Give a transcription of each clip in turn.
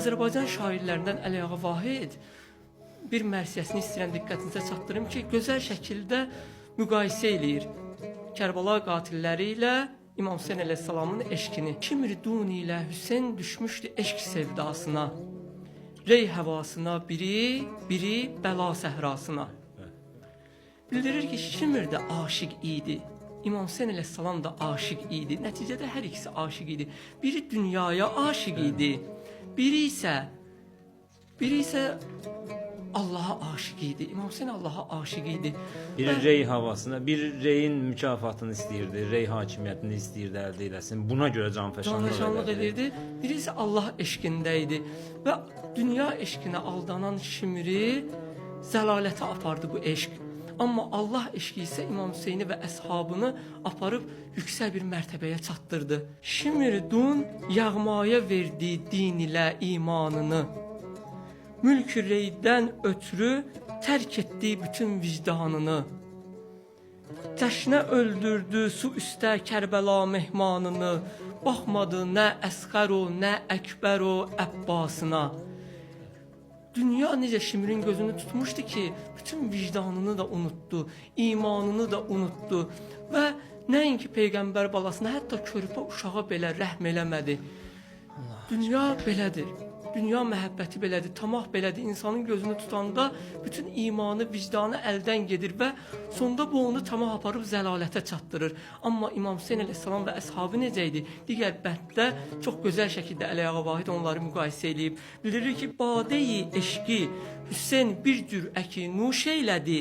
Azərbaycan şairlərindən Əli Ağa Vahid bir mərsiyəsini istəyirəm diqqətinizə çatdırım ki, gözəl şəkildə müqayisə eləyir Kərbəla qatilləri ilə İmam Hüseyn əleyhissalamın eşqini. Şimridun ilə Hüseyn düşmüşdü eşq sevdasına, rey havasına, biri bəla səhrasına. Bildirir ki, Şimr də aşiq idi. İmam Hüseyn əleyhissalam da aşiq idi. Nəticədə hər ikisi aşiq idi. Biri dünyaya aşiq idi. Biri isə Allah'a aşiq idi. İmam Hüseyn Allah'a aşiq idi. Bir rey havasına, bir reyin mükafatını istəyirdi, rey hakimiyyətini istəyirdi əldə eləsin. Buna görə canfəşanlıq edirdi. Biri isə Allah eşqində idi. Və dünya eşqinə aldanan Şimri zəlalətə apardı bu eşq. Amma Allah eşqi isə İmam Hüseyni və əshabını aparıb yüksək bir mərtəbəyə çatdırdı. Şimrdun yağmaya verdi din ilə imanını. Mülk-ü reydən ötürü tərk etdi bütün vicdanını. Təşnə öldürdü su üstə Kərbəla mehmanını. Baxmadı nə Əsqər o, nə Əkbər o Əbbasına. Dünya necə Şimrin gözünü tutmuşdu ki, bütün vicdanını da unutdu, imanını da unutdu və nəinki Peyğəmbər balasına, hətta körpə uşağa belə rəhm eləmədi. Dünya belədir. Dünya məhəbbəti belədir, tamah belədir. İnsanın gözünü tutanda bütün imanı, vicdanı əldən gedir və sonda bu onu tamah aparıb zəlalətə çatdırır. Amma İmam Hüseyn əleyhissalam və əshabı necə idi? Digər bənddə çox gözəl şəkildə Əli Ağa Vahid onları müqayisə eləyib. Bildirir ki, badeyi eşqi Hüseyn bir cür əki nuş eylədi.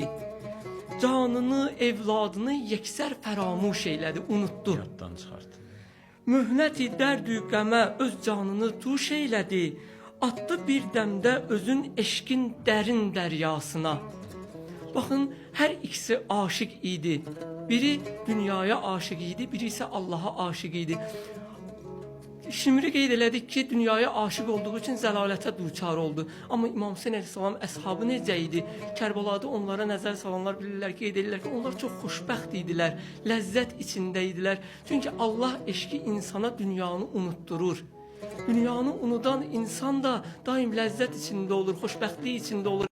Canını, evladını yeksər fəramuş eylədi, unutdu. Yaddan çıxartdı. Mühnəti dərdü qəmə öz canını tuş eylədi. Atdı bir dəmdə özün eşqin dərin dəryasına. Baxın, hər ikisi aşiq idi. Biri dünyaya aşiq idi, biri isə Allaha aşiq idi. Şimri qeyd elədik ki, dünyaya aşiq olduğu üçün zəlalətə duçar oldu. Amma İmam Hüseyn əleyhissalam əshabı necə idi? Kərbəlada onlara nəzər salanlar bilirlər, qeyd edirlər ki, onlar çox xoşbəxt idilər, ləzzət içində idilər. Çünki Allah eşqi insana dünyanı unutturur. Dünyanı unudan insan da daim ləzzət içində olur, xoşbəxtlik içində olur.